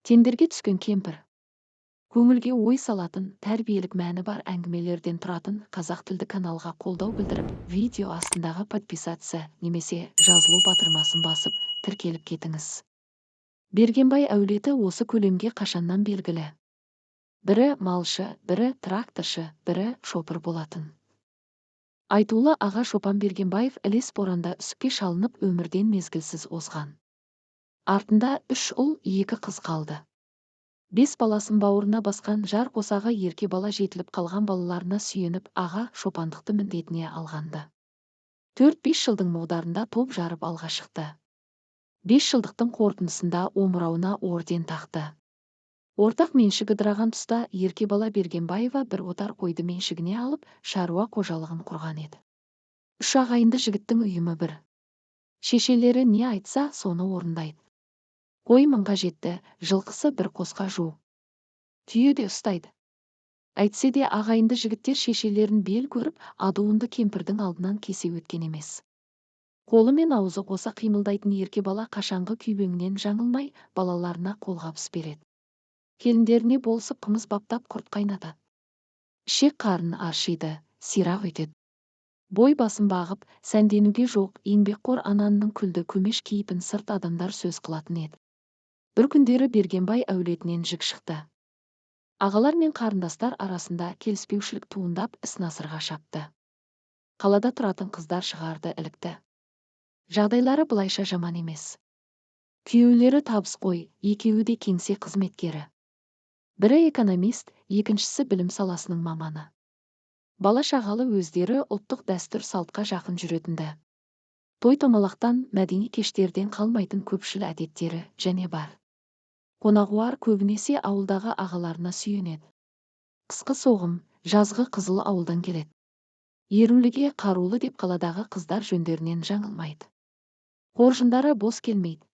Тендерге түскен кемпір. Көңілге ой салатын, тәрбиелік мәні бар әңгімелерден тұратын қазақ тілді каналға қолдау білдіріп, видео астындағы подписаться немесе жазылу батырмасын басып, тіркеліп кетіңіз. Бергенбай әулеті осы көлемге қашаннан белгілі. Бірі малшы, бірі тракторшы, бірі шопыр болатын. Айтулы аға Шопан Бергенбаев ілес боранда үсікке шалынып өмірден мезгілсіз озған. Артында 3 ұл, 2 қыз қалды. 5 баласын бауырына басқан жар қосағы ерке бала жетіліп қалған балаларына сүйеніп аға шопандықты міндетіне алғанды. 4-5 жылдың молдарында топ жарып алға шықты. 5 жылдықтың қорытындысында омырауына орден тақты. Ортақ меншігі ыдыраған тұста ерке бала Бергенбаева бір отар қойды меншігіне алып, шаруа қожалығын құрған еді. 3 ағайынды жігіттің ұйымы бір. Шешелері не айтса, соны орындайды. Қой мыңға жетті, жылқысы бір қосқа жу. Түйе де ұстайды. Әйтсе де ағайынды жігіттер шешелерін бел көріп, адуынды кемпірдің алдынан кесе өткен емес. Қолы мен аузы қоса қимылдайтын ерке бала қашанғы күйбеңнен жаңылмай, балаларына қолғабыс береді. Келіндеріне болысып қымыз баптап құрт қайнатады. Ішек қарын аршиды, сирақ өтеді. Бой басын бағып, сәнденуге жоқ, еңбекқор ананның күлді көмеш кейпін сырт адамдар сөз қылатын еді. Бір күндері Бергенбай әулетінен жік шықты. Ағалар мен қарындастар арасында келіспеушілік туындап іс насырға шапты. Қалада тұратын қыздар шығарды ілікті. Жағдайлары былайша жаман емес. Күйеулері табыс қой, екеуі де кеңсе қызметкері. Бірі экономист, екіншісі білім саласының маманы. Бала шағалы өздері ұлттық дәстүр салтқа жақын жүретінді. Той-томалақтан, мәдени кештерден қалмайтын көпшіл әдеттері және бар. Қонағуар көбінесе ауылдағы ағаларына сүйенеді. Қысқы соғым, жазғы қызыл ауылдан келеді. Еруліге қарулы деп қаладағы қыздар жөндерінен жаңылмайды. Қоржындары бос келмейді.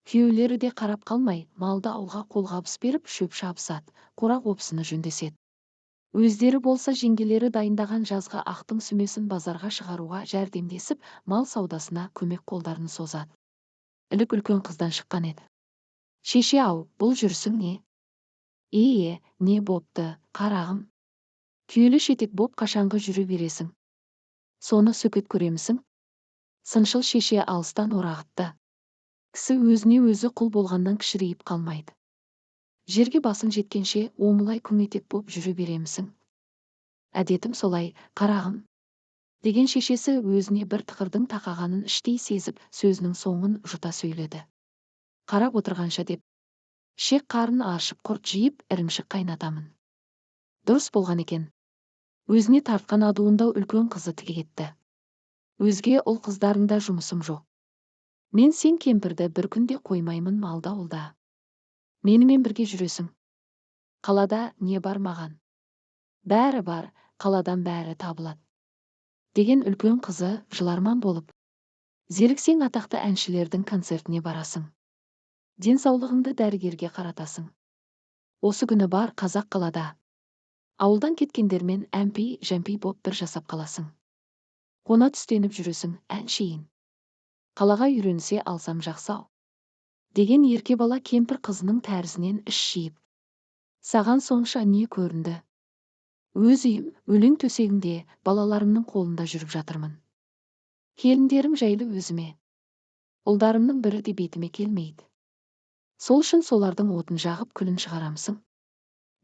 Күйеулері де қарап қалмай, малды ауылға қолғабыс беріп шөп шабысады, қора қопсыны жөндеседі. Өздері болса жеңгелері дайындаған жазғы ақтың сүмесін базарға шығаруға жәрдемдесіп, мал саудасына көмек қолдарын созады. Ілік үлкен қыздан шыққан еді. Шеше-ау, бұл жүрсің не? Не бопты, қарағым? Күйелі шетек боп қашанғы жүре бересің? Соны сөкет көремісің? Сыншыл шеше алыстан орағытты. Кісі өзіне өзі құл болғаннан кішірейіп қалмайды. Жерге басың жеткенше омылай күңетек боп жүре беремісің? Әдетім солай, қарағым. Деген шешесі өзіне бір тықырдың тақағанын іштей сезіп, сөзінің соңын жұта сөйледі. Қарап отырғанша деп. Шек қарын аршып құрт жиып, ірімшік қайнатамын. Дұрыс болған екен. Өзіне тартқан адуындау үлкен қызы тіге кетті. Өзге ұл қыздарында жұмысым жоқ. Мен сен кемпірді бір күнде қоймаймын малда ұлда. Менімен бірге жүресің. Қалада не бар маған? Бәрі бар, қаладан бәрі табылады. Деген үлкен қызы жыларман болып. Зеріксең атақты әншілердің концертіне барасың. Денсаулығыңды дәрігерге қаратасың. Осы күні бар қазақ қалада. Ауылдан кеткендермен әмпей-жәмпей боп бір жасап қаласың. Қона түстеніп жүресің, әншейін. Қалаға үйренісе алсам жақсау. Деген ерке бала кемпір қызының тәрізінен іш жиып. Саған сонша не көрінді? Өз үйім, өлең төсегімде, балаларымның қолында жүріп жатырмын. Келіндерім жайлы өзіме. Ұлдарымның бірі де бетіме келмейді. Сол үшін солардың отын жағып күлін шығарамсың.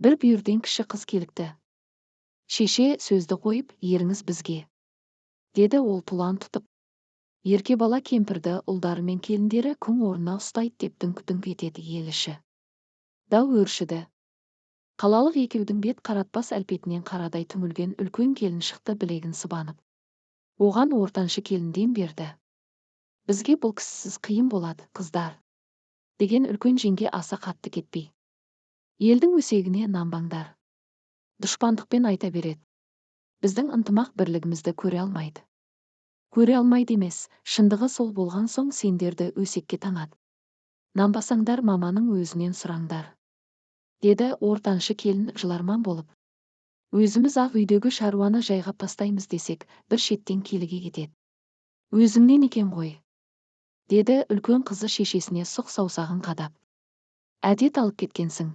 Бір бүйірден кіші қыз келікті. Шеше сөзді қойып, еріңіз бізге. Деді ол тұлан тұтып. Ерке бала кемпірді ұлдары мен келіндері күң орнына ұстайды деп дүңк-дүңк етеді ел іші. Дау өршіді. Қалалық екеудің бет қаратпас әлпетінен қарадай түңілген үлкен келін шықты білегін сыбанып. Оған ортаншы келінден берді. Бізге бұл кісісіз қиын болады, қыздар. Деген үлкен жеңге аса қатты кетпей. Елдің өсегіне нанбаңдар. Дұшпандықпен айта береді. Біздің ынтымақ бірлігімізді көре алмайды. Көре алмайды емес, шындығы сол болған соң сендерді өсекке таңады. Нанбасаңдар маманың өзінен сұраңдар. Деді ортаншы келін жыларман болып. Өзіміз ақ үйдегі шаруаны жайғап тастаймыз десек, бір шеттен келіге кетеді. Өзіңнен екен ғой. Деді үлкен қызы шешесіне сұқ саусағын қадап. Әдет алып кеткенсің.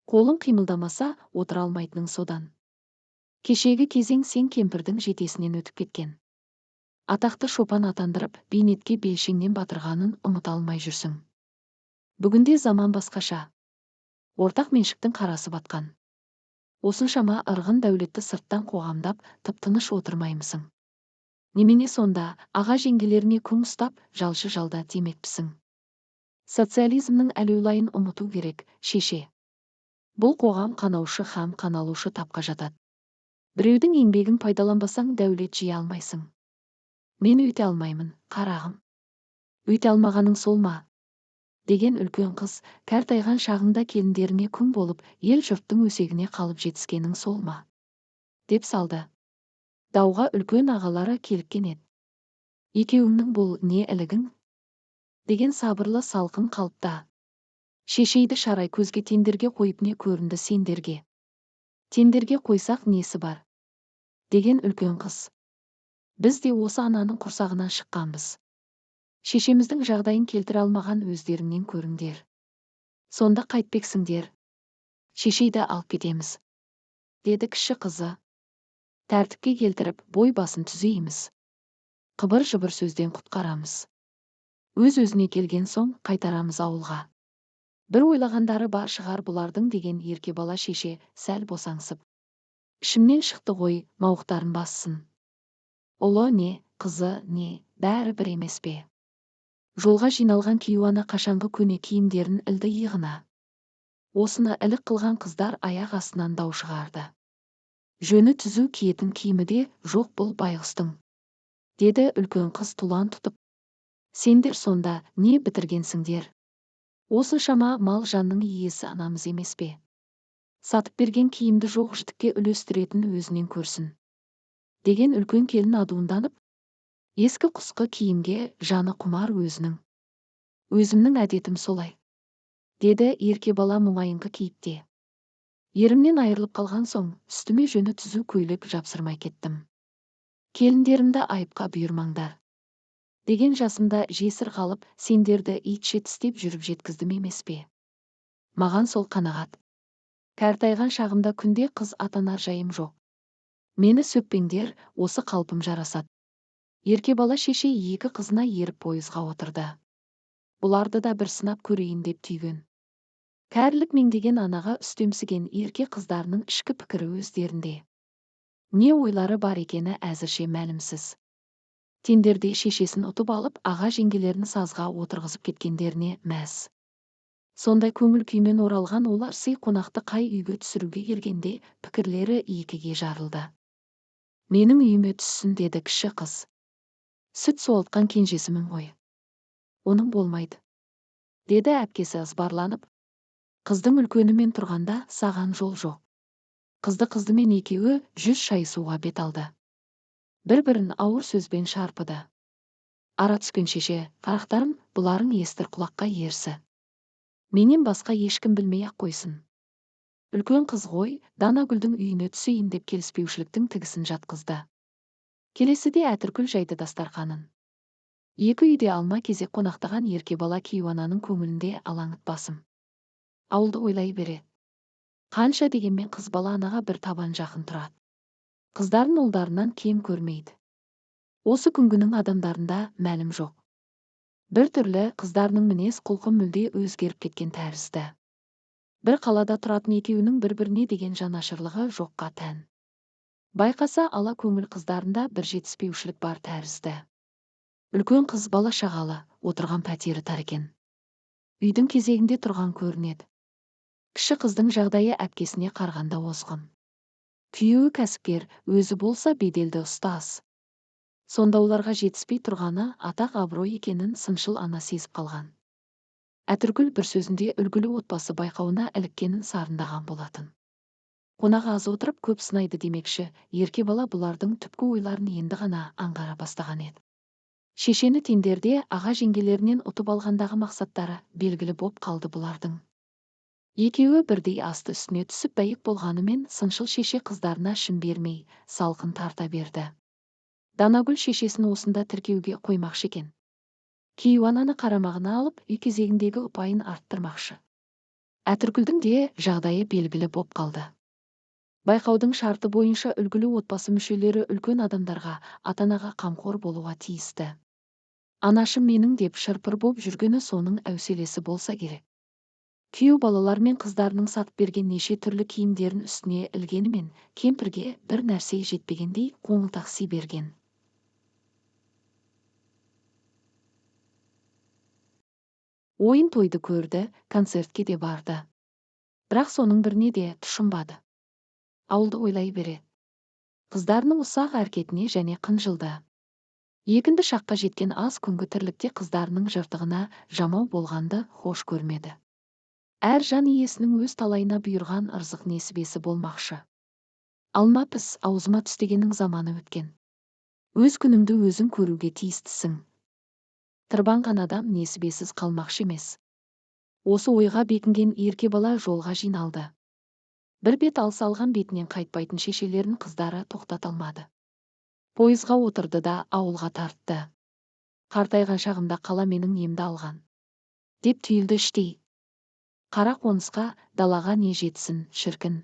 Қолың қимылдамаса, отыра алмайтының содан. Кешегі кезең сен кемпірдің жетесінен өтіп кеткен. Атақты шопан атандырып, бейнетке белшеңнен батырғанын ұмыта алмай жүрсің. Бүгінде заман басқаша. Ортақ меншіктің қарасы батқан. Осыншама ырғын дәулетті сырттан қоғамдап, тып-тыныш отырмаймысың. Немене сонда, аға жеңгелеріне күң ұстап, жалшы жалда демекпісің. Социализмнің әлеулайын ұмыту керек, шеше. Бұл қоғам қанаушы һәм қаналушы тапқа жатады. Біреудің еңбегін пайдаланбасаң дәулет жия алмайсың. Мен өйте алмаймын, қарағым. Өйте алмағаның сол ма? Деген үлкен қыз, кәртайған шағыңда келіндеріне күң болып, ел жұрттың өсегіне қалып жетіскенің сол ма? Деп салды. Дауға үлкен ағалары келіккен еді. Екеуіңнің бұл не ілігің? Деген сабырлы салқын қалыпта. Шешейді шарай көзге тендерге қойып не көрінді сендерге? Тендерге қойсақ несі бар? Деген үлкен қыз. Біз де осы ананың құрсағынан шыққанбыз. Шешеміздің жағдайын келтіре алмаған өздеріңнен көріңдер. Сонда қайтпексіңдер. Шешейді алып кетеміз. Деді кіші қызы. Тәртіпке келтіріп, бой басын түзейміз. Қыбыр-жыбыр сөзден құтқарамыз. Өз-өзіне келген соң қайтарамыз ауылға. Бір ойлағандары бар шығар бұлардың деген ерке бала шеше сәл босаңсып. Ішімнен шықты ғой, мауықтарын бассын. Ұлы не, қызы не, бәрі бір емес пе? Жолға жиналған кейуана қашанғы көне киімдерін ілді иығына. Осыны ілік қылған қыздар аяқ астынан дау шығарды. Жөні түзу киетін киімі де жоқ бұл байғұстың. Деді үлкен қыз тұлан тұтып. Сендер сонда не бітіргенсіңдер? Осыншама мал жанның иесі анамыз емес пе? Сатып берген киімді жоқ жітікке үлестіретін өзінен көрсін. Деген үлкен келін адуынданып, ескі құсқы киімге жаны құмар өзінің. Өзімнің әдетім солай. Деді ерке бала мұңайыңқы кейіпте. Ерімнен айырылып қалған соң, үстіме жөні түзу көйлек жапсырмай кеттім. Келіндерімді айыпқа бұйырмаңдар. Деген жасымда жесір қалып, сендерді итше тістеп жүріп жеткіздім емес пе? Маған сол қанағат. Кәртайған шағымда күнде қыз атанар жайым жоқ. Мені сөппеңдер, осы қалпым жарасады. Ерке бала шеше екі қызына еріп пойызға отырды. Бұларды да бір сынап көрейін деп түйген. Кәрілік меңдеген анаға үстемсіген ерке қыздарының ішкі пікірі өздерінде. Не ойлары бар екені әзірше мәлімсіз. Тендерде шешесін ұтып алып, аға жеңгелерін сазға отырғызып кеткендеріне мәз. Сондай көңіл күймен оралған олар сый қонақты қай үйге түсіруге келгенде пікірлері екіге жарылды. Менің үйіме түссін деді кіші қыз. Сүт суалтқан кенжесімін ғой. Оның болмайды. Деді әпкесі ызбарланып. Қыздың үлкенімен тұрғанда саған жол жоқ. Қызды-қыздымен екеуі 100 шайысуға бет алды. Бір-бірін ауыр сөзбен шарпыды. Ара түскен шеше, қарақтарым, бұларың естір құлаққа ерсі. Менен басқа ешкім білмей-ақ қойсын. Үлкен қыз ғой, Данагүлдің үйіне түсейін деп келіспеушіліктің тігісін жатқызды. Келесіде әтіркүл жайды дастарқанын. Екі үйде алма кезек қонақтаған ерке бала кейуананың көңілінде алаңытпасым. Ауылды ойлай береді. Қанша дегенмен қыз бала анаға бір табан жақын тұрады. Қыздарын ұлдарынан кем көрмейді. Осы күнгінің адамдарында мәлім жоқ. Бір түрлі қыздарының мінез құлқы мүлде өзгеріп кеткен тәрізді. Бір қалада тұратын екеуінің бір-біріне деген жанашырлығы жоққа тән. Байқаса ала көңіл қыздарында бір жетіспеушілік бар тәрізді. Үлкен қыз бала шағалы, отырған пәтері тар екен. Үйдің кезегінде тұрған көрінеді. Кіші қыздың жағдайы әпкесіне қарғанда озғын. Күйеуі кәсіпкер, өзі болса беделді ұстаз. Сонда оларға жетіспей тұрғаны атақ абырой екенін сыншыл ана сезіп қалған. Әтіркүл бір сөзінде үлгілі отбасы байқауына іліккенін сарындаған болатын. Қонақ аз отырып көп сынайды демекші, ерке бала бұлардың түпкі ойларын енді ғана аңғара бастаған еді. Шешені тендерде аға жеңгелерінен ұтып алғандағы мақсаттары белгілі боп қалды бұлардың. Екеуі бірдей асты үстіне түсіп бәйек болғанымен сыншыл шеше қыздарына шын бермей, салқын тарта берді. Данагүл шешесін осында тіркеуге қоймақшы екен. Кейуананы қарамағына алып, үй кезегіндегі ұпайын арттырмақшы. Әтіркүлдің де жағдайы белгілі боп қалды. Байқаудың шарты бойынша үлгілі отбасы мүшелері үлкен адамдарға, ата-анаға қамқор болуға тиісті. Анашым менің деп шырпыр боп жүргені соның әуселесі болса керек. Күйеу балалар мен қыздарының сатып берген неше түрлі киімдерін үстіне ілгенімен, кемпірге бір нәрсе жетпегендей қоңылтақси берген. Ойын тойды көрді, концертке де барды. Бірақ соның біріне де тұшынбады. Ауылды ойлай береді. Қыздарының ұсақ әрекетіне және қынжылды. Екінді шаққа жеткен аз күнгі тірлікте қыздарының жыртығына жамау болғанды хош көрмеді. Әр жан иесінің өз талайына бұйырған ырзық несібесі болмақшы. Алма піс аузыма түстегеннің заманы өткен. Өз күніңді өзің көруге тиістісің. Тырбанған адам несібесіз қалмақшы емес. Осы ойға бекінген ерке бала жолға жиналды. Бір бет алыс алған бетінен қайтпайтын шешелерін қыздары тоқтата алмады. Пойызға отырды да ауылға тартты. Қартайған шағымда қала менің немді алған. Деп түйілді іштей. Қара қонысқа, далаға не жетсін, шіркін.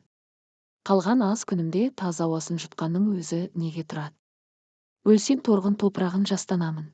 Қалған аз күнімде таза ауасын жұтқанның өзі неге тұрады? Өлсем торғын топырағын жастанамын.